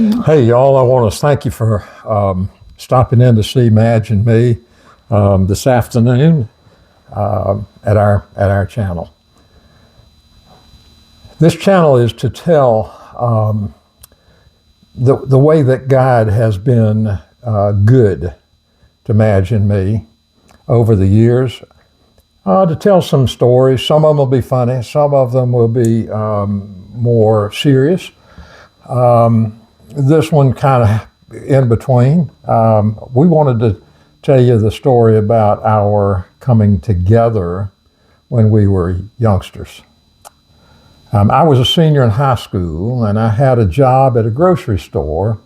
Hey, y'all, I want to thank you for stopping in to see Madge and me this afternoon at our channel. This channel is to tell the way that God has been good to Madge and me over the years. To tell some stories. Some of them will be funny. Some of them will be more serious. This one kind of in between. We wanted to tell you the story about our coming together when we were youngsters. I was a senior in high school, and I had a job at a grocery store.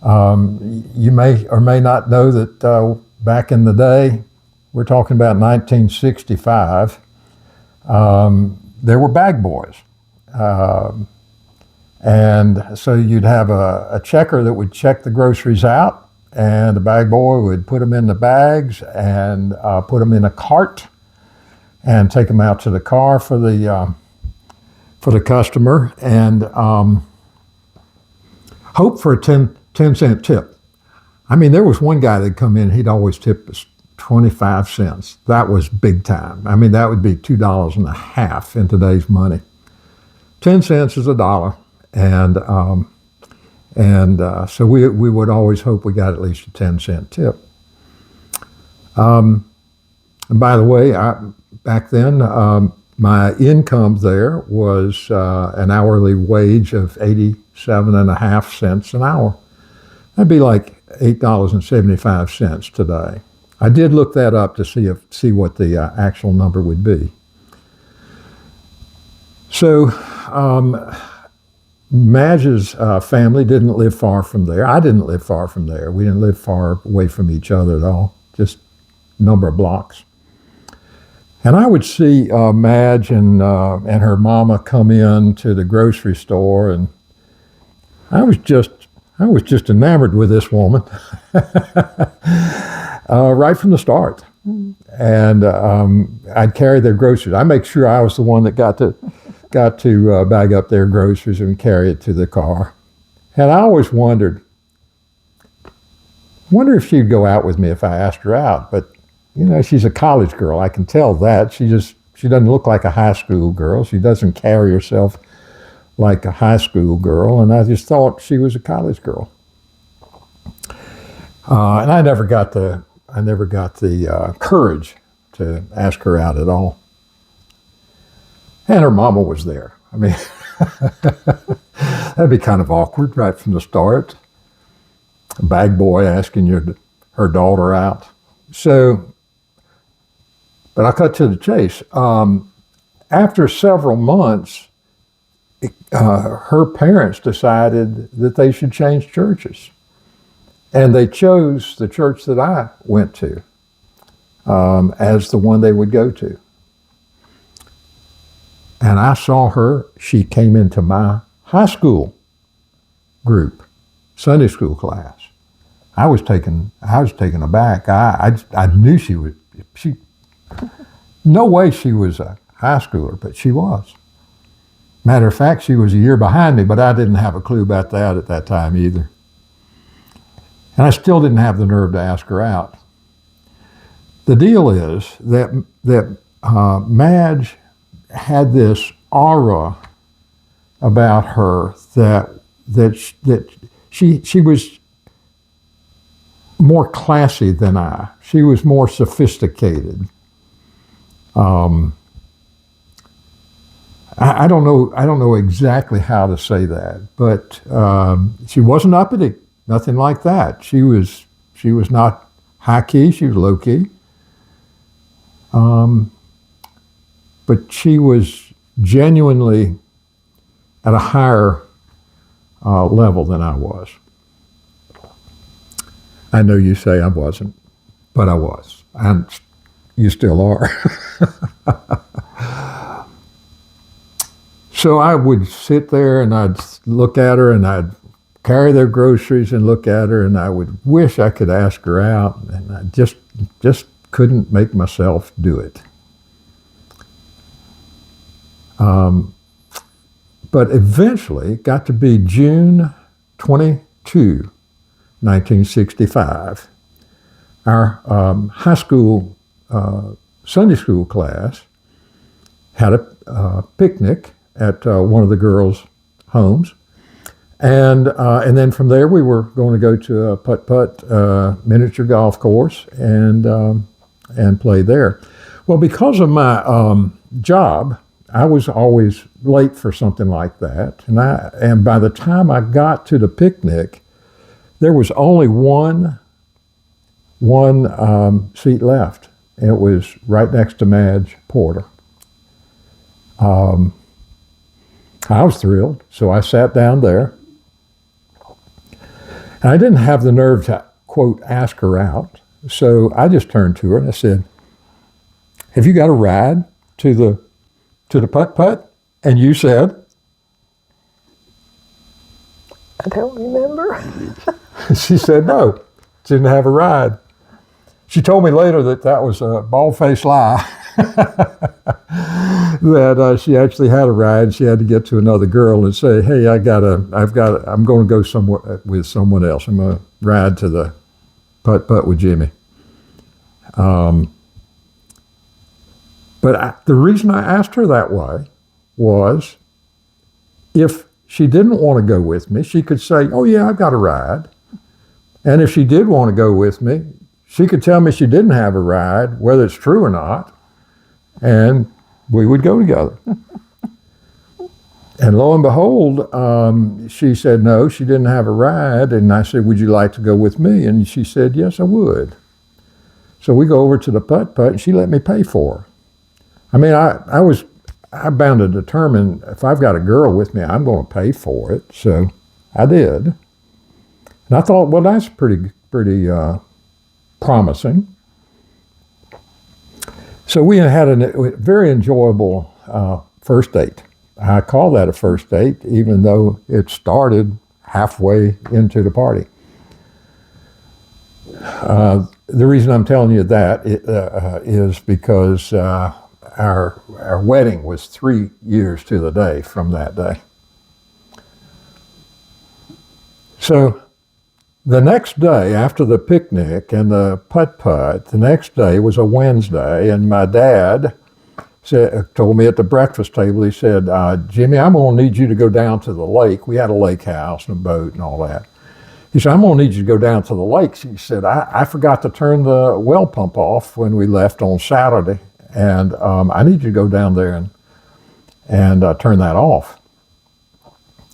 You may or may not know that back in the day, we're talking about 1965, there were bag boys. And so you'd have a checker that would check the groceries out, and the bag boy would put them in the bags and put them in a cart and take them out to the car for the customer, and hope for a 10-cent tip. I mean, there was one guy that'd come in, he'd always tip us 25 cents. That was big time. I mean, that would be $2.50 in today's money. 10 cents is $1. And so we would always hope we got at least a 10-cent tip. And by the way, back then, my income there was an hourly wage of 87.5 cents an hour. That'd be like $8.75 today. I did look that up to see what the actual number would be. So Madge's family didn't live far from there. I didn't live far from there. We didn't live far away from each other at all, just a number of blocks. And I would see Madge and her mama come in to the grocery store, and I was just enamored with this woman right from the start. And I'd carry their groceries. I make sure I was the one that got to bag up their groceries and carry it to the car. And I always wonder if she'd go out with me if I asked her out. But, you know, she's a college girl. I can tell that. She doesn't look like a high school girl. She doesn't carry herself like a high school girl. And I just thought she was a college girl. And I never got the courage to ask her out at all. And her mama was there. I mean, that'd be kind of awkward right from the start. A bag boy asking her daughter out. So, but I'll cut to the chase. After several months, her parents decided that they should change churches. And they chose the church that I went to as the one they would go to. And I saw her. She came into my high school group, Sunday school class. I was taken aback. I knew she no way she was a high schooler, but she was. Matter of fact, she was a year behind me, but I didn't have a clue about that at that time either. And I still didn't have the nerve to ask her out. The deal is that Madge had this aura about her that she was more classy than I. She was more sophisticated. I don't know exactly how to say that, but she wasn't uppity, nothing like that. She was not high key. She was low key. But she was genuinely at a higher level than I was. I know you say I wasn't, but I was, and you still are. So I would sit there and I'd look at her and I'd carry their groceries and look at her, and I would wish I could ask her out, and I just couldn't make myself do it. But eventually, it got to be June 22, 1965, our high school Sunday school class had a picnic at one of the girls' homes. And then from there, we were going to go to a putt-putt miniature golf course and play there. Well, because of my job, I was always late for something like that. And by the time I got to the picnic, there was only one seat left. It was right next to Madge Porter. I was thrilled, so I sat down there. And I didn't have the nerve to, quote, ask her out. So I just turned to her and I said, "Have you got a ride to the putt-putt?" And you said? I don't remember. She said no, didn't have a ride. She told me later that was a bald-faced lie. That she actually had a ride. She had to get to another girl and say, "Hey, I'm going to go somewhere with someone else. I'm going to ride to the putt-putt with Jimmy." But the reason I asked her that way was, if she didn't want to go with me, she could say, "Oh yeah, I've got a ride." And if she did want to go with me, she could tell me she didn't have a ride, whether it's true or not, and we would go together. And lo and behold, she said no, she didn't have a ride. And I said, "Would you like to go with me?" And she said, "Yes, I would." So we go over to the putt-putt, and she let me pay for her. I mean, I'm bound to determine, if I've got a girl with me, I'm going to pay for it. So I did. And I thought, well, that's pretty promising. So we had a very enjoyable first date. I call that a first date, even though it started halfway into the party. The reason I'm telling you that is because our wedding was 3 years to the day from that day. So the next day, after the picnic and the putt-putt, the next day was a Wednesday, and my dad told me at the breakfast table, he said, "Jimmy, I'm going to need you to go down to the lake." We had a lake house and a boat and all that. He said, "I'm going to need you to go down to the lakes." He said, I forgot to turn the well pump off when we left on Saturday, and I need you to go down there and turn that off."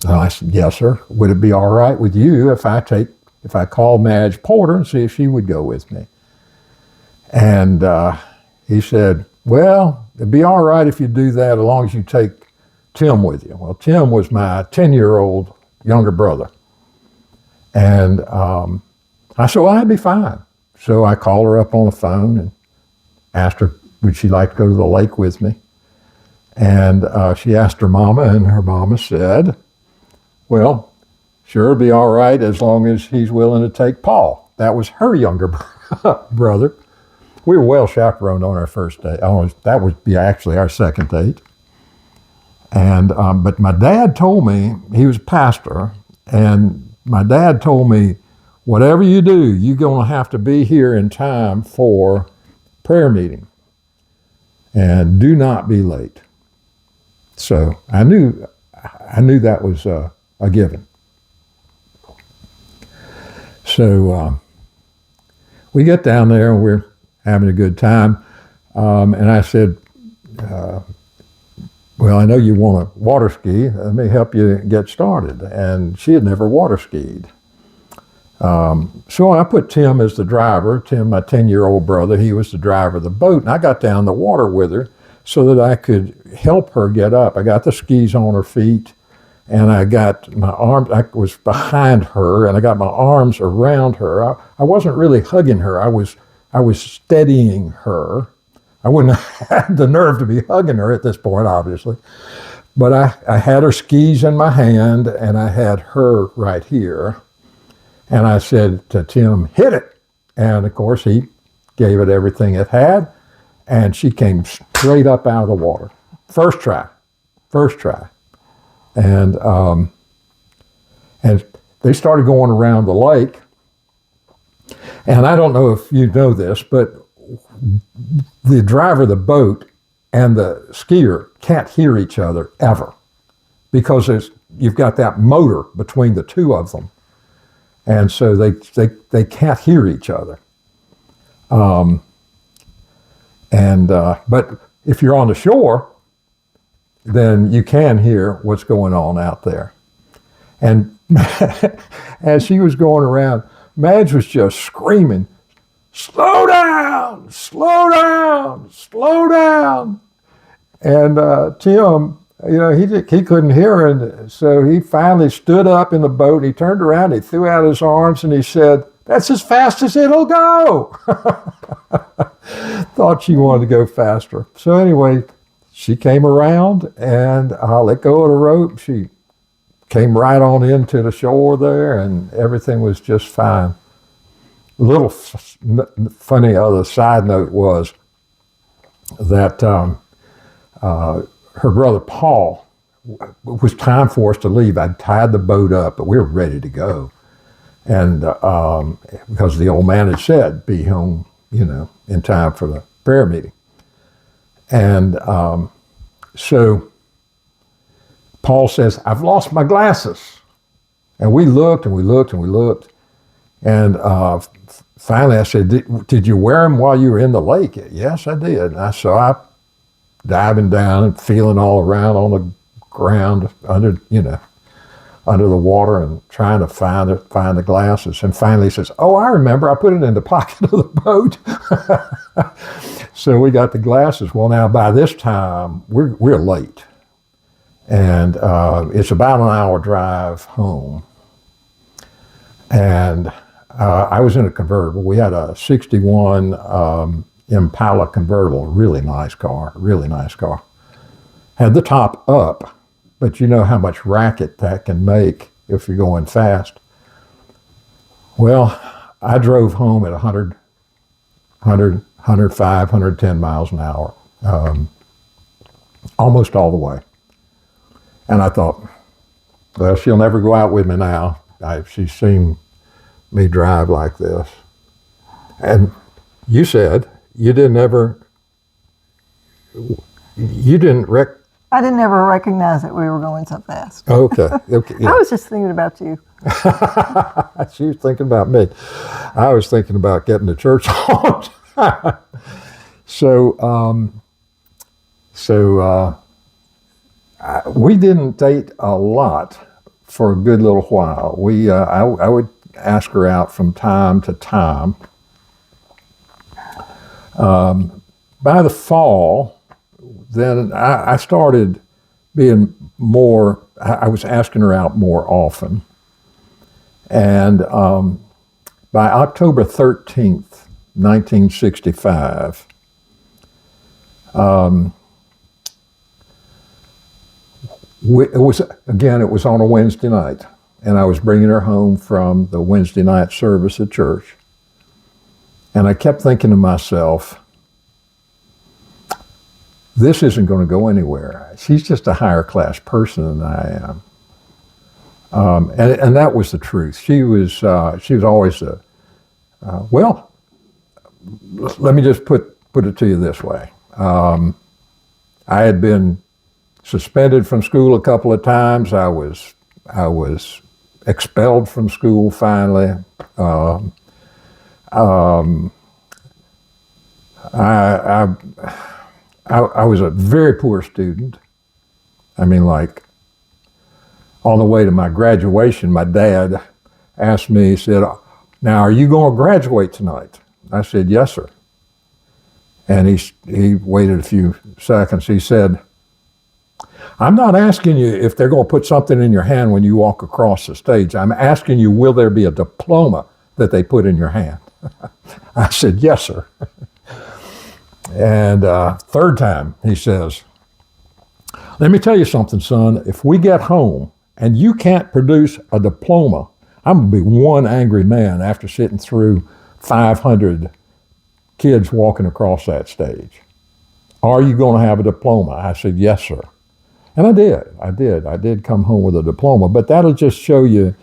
And I said, "Yes, sir. Would it be all right with you if I call Madge Porter and see if she would go with me?" And he said, "Well, it'd be all right if you do that as long as you take Tim with you." Well, Tim was my 10-year-old younger brother. And I said, "Well, I'd be fine." So I called her up on the phone and asked her, would she like to go to the lake with me? And she asked her mama, and her mama said, "Well, sure, it'll be all right as long as he's willing to take Paul." That was her younger brother. We were well chaperoned on our first date. That would be actually our second date. And but my dad told me, he was a pastor, and my dad told me, whatever you do, you're going to have to be here in time for prayer meeting. And do not be late. So I knew that was a given. So we get down there and we're having a good time. And I said, "Well, I know you want to water ski. Let me help you get started." And she had never water skied. So I put Tim as the driver. Tim, my 10-year-old brother, he was the driver of the boat. And I got down the water with her so that I could help her get up. I got the skis on her feet, and I got my arms, I was behind her, and I got my arms around her. I wasn't really hugging her. I was steadying her. I wouldn't have had the nerve to be hugging her at this point, obviously. But I had her skis in my hand, and I had her right here. And I said to Tim, "Hit it." And of course, he gave it everything it had, and she came straight up out of the water. First try. And they started going around the lake. And I don't know if you know this, but the driver of the boat and the skier can't hear each other ever because you've got that motor between the two of them. And so they can't hear each other. But if you're on the shore, then you can hear what's going on out there. And as she was going around, Madge was just screaming, "Slow down, slow down, slow down." And Tim, he couldn't hear her, and so he finally stood up in the boat, and he turned around, he threw out his arms, and he said, "That's as fast as it'll go." Thought she wanted to go faster. So anyway, she came around, and I let go of the rope. She came right on into the shore there, and everything was just fine. A little funny other side note was that her brother Paul, it was time for us to leave. I'd tied the boat up, but we were ready to go. And because the old man had said, be home, in time for the prayer meeting. And so Paul says, "I've lost my glasses." And we looked and we looked and we looked. And finally I said, did you wear them while you were in the lake? "Yes, I did." And so I diving down and feeling all around on the ground under the water and trying to find the glasses. And finally he says, "Oh, I remember, I put it in the pocket of the boat." So we got the glasses. Well, now by this time we're late. And it's about an hour drive home. And I was in a convertible. We had a 61 Impala convertible, really nice car. Had the top up, but you know how much racket that can make if you're going fast. Well, I drove home at 100, 105, 110 miles an hour, almost all the way. And I thought, well, she'll never go out with me now. She's seen me drive like this. And you said you didn't ever, you didn't I didn't ever recognize that we were going so fast. Okay. Yeah. I was just thinking about you. She was thinking about me. I was thinking about getting to church on time. We didn't date a lot for a good little while. I would ask her out from time to time. By the fall, then I started being more, I was asking her out more often. And by October 13th, 1965, it was on a Wednesday night, and I was bringing her home from the Wednesday night service at church. And I kept thinking to myself, this isn't going to go anywhere. She's just a higher class person than I am. And that was the truth. She was always well, let me just put it to you this way. I had been suspended from school a couple of times. I was expelled from school finally. I was a very poor student. I mean, like, on the way to my graduation, my dad asked me, he said, "Now, are you going to graduate tonight?" I said, "Yes, sir." And he waited a few seconds. He said, "I'm not asking you if they're going to put something in your hand when you walk across the stage. I'm asking you, will there be a diploma that they put in your hand?" I said, "Yes, sir." And third time, he says, "Let me tell you something, son. If we get home and you can't produce a diploma, I'm going to be one angry man after sitting through 500 kids walking across that stage. Are you going to have a diploma?" I said, "Yes, sir." And I did come home with a diploma. But that'll just show you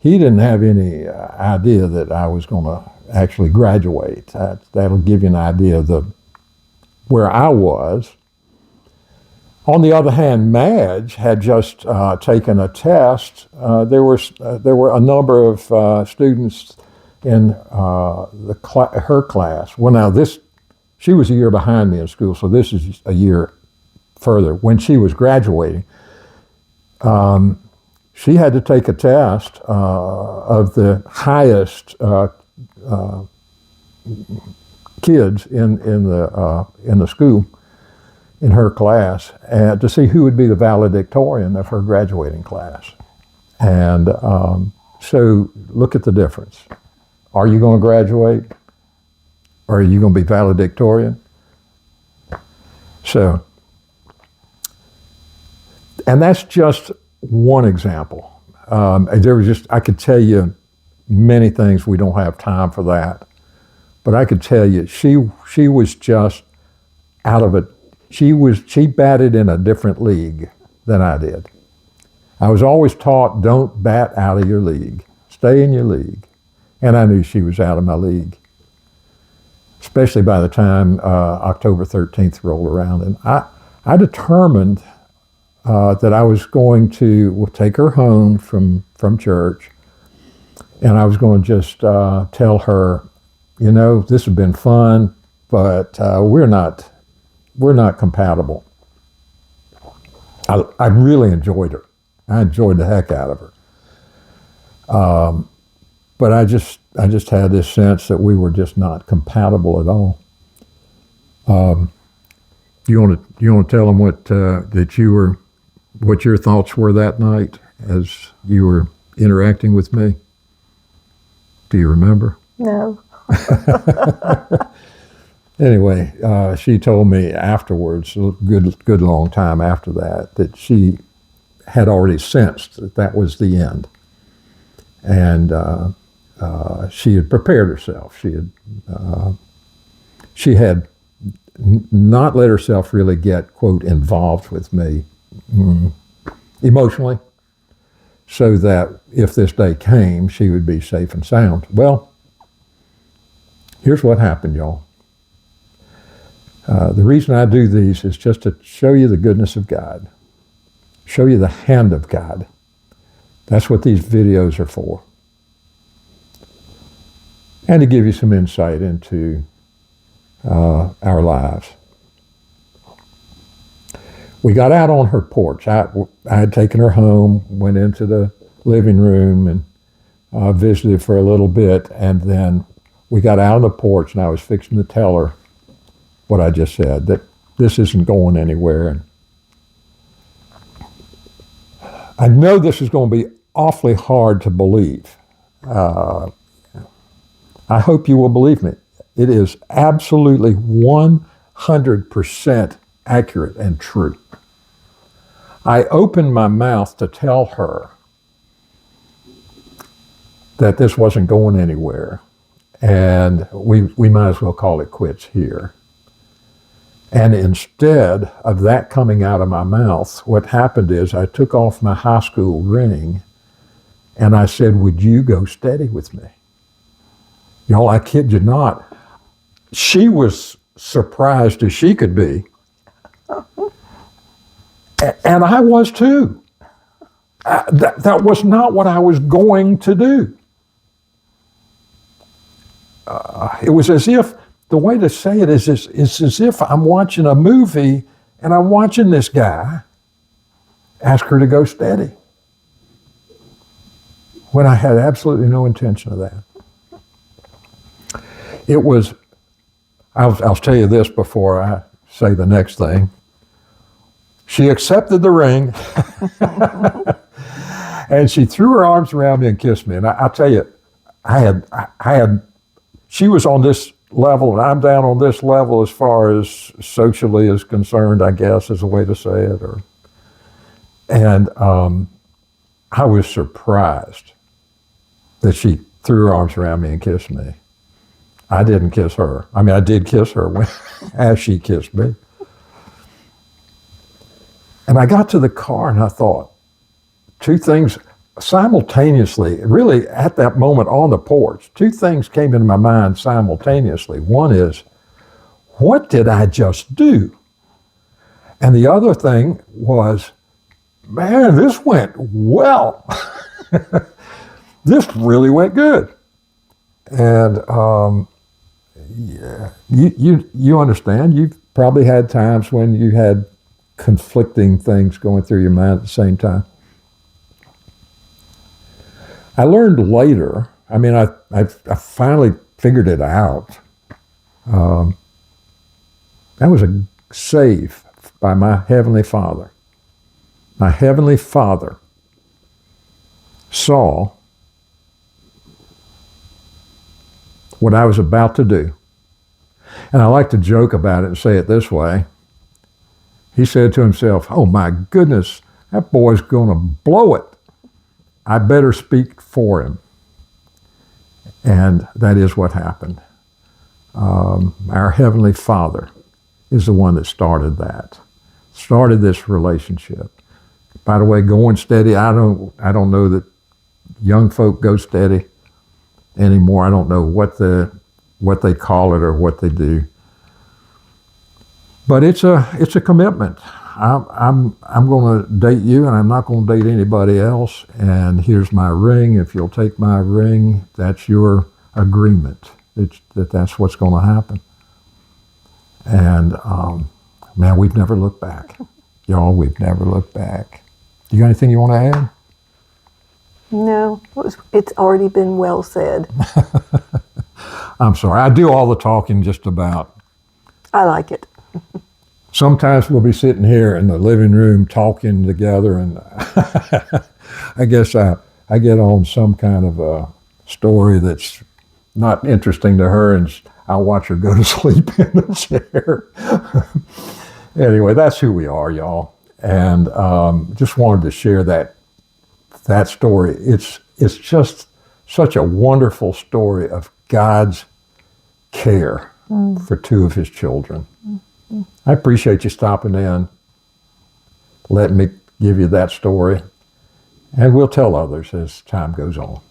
he didn't have any idea that I was going to actually graduate. That'll give you an idea of where I was. On the other hand, Madge had just taken a test. There were a number of students in her class. Well, now she was a year behind me in school, so this is a year further. When she was graduating, she had to take a test of the highest kids in the school, in her class, and to see who would be the valedictorian of her graduating class. And so look at the difference. Are you going to graduate? Or are you going to be valedictorian? So, and that's just one example. I could tell you many things. We don't have time for that. But I could tell you, she was just out of it. She batted in a different league than I did. I was always taught, don't bat out of your league. Stay in your league. And I knew she was out of my league, especially by the time October 13th rolled around. And I determined that I was going to take her home from church, and I was going to just tell her, this has been fun, but we're not compatible. I really enjoyed her. I enjoyed the heck out of her. But I just had this sense that we were just not compatible at all. You want to tell them what your thoughts were that night as you were interacting with me? Do you remember? No. Anyway, she told me afterwards, a good long time after that she had already sensed that was the end. And she had prepared herself. She had not let herself really get, quote, involved with me emotionally, so that if this day came, she would be safe and sound. Well, here's what happened, y'all. The reason I do these is just to show you the goodness of God, show you the hand of God. That's what these videos are for. And to give you some insight into our lives. We got out on her porch. I had taken her home, went into the living room and visited for a little bit, and then we got out on the porch, and I was fixing to tell her what I just said, that this isn't going anywhere. And I know this is going to be awfully hard to believe. I hope you will believe me. It is absolutely 100% accurate and true. I opened my mouth to tell her that this wasn't going anywhere, and we might as well call it quits here. And instead of that coming out of my mouth, what happened is I took off my high school ring and I said, would you go steady with me? Y'all, I kid you not. She was surprised as she could be. And I was too. That was not what I was going to do. It was as if, the way to say it is as if I'm watching a movie and I'm watching this guy ask her to go steady, when I had absolutely no intention of that. It was, I'll tell you this before I say the next thing. She accepted the ring and she threw her arms around me and kissed me. And I'll tell you, she was on this level and I'm down on this level as far as socially is concerned, I guess is a way to say it. And I was surprised that she threw her arms around me and kissed me. I didn't kiss her. I mean, I did kiss her as she kissed me. And I got to the car and I thought, two things. simultaneously, really at that moment on the porch, two things came into my mind simultaneously. One is, what did I just do? And the other thing was, man, this went well. This really went good. And yeah, you understand. You've probably had times when you had conflicting things going through your mind at the same time. I learned later. I mean, I finally figured it out. That was a save by my Heavenly Father. My Heavenly Father saw what I was about to do. And I like to joke about it and say it this way. He said to himself, oh my goodness, that boy's going to blow it. I better speak for him. And that is what happened. Our Heavenly Father is the one that started that, started this relationship. By the way, going steady, I don't know that young folk go steady anymore. I don't know what they call it or what they do. But it's a commitment. I'm going to date you, and I'm not going to date anybody else. And here's my ring. If you'll take my ring, that's your agreement. That's what's going to happen. And man, we've never looked back, y'all. We've never looked back. You got anything you want to add? No, it's already been well said. I'm sorry. I do all the talking just about. I like it. Sometimes we'll be sitting here in the living room talking together, and I guess I get on some kind of a story that's not interesting to her, and I'll watch her go to sleep in the chair. Anyway, that's who we are, y'all. And just wanted to share that story. It's just such a wonderful story of God's care for two of his children. I appreciate you stopping in, letting me give you that story, and we'll tell others as time goes on.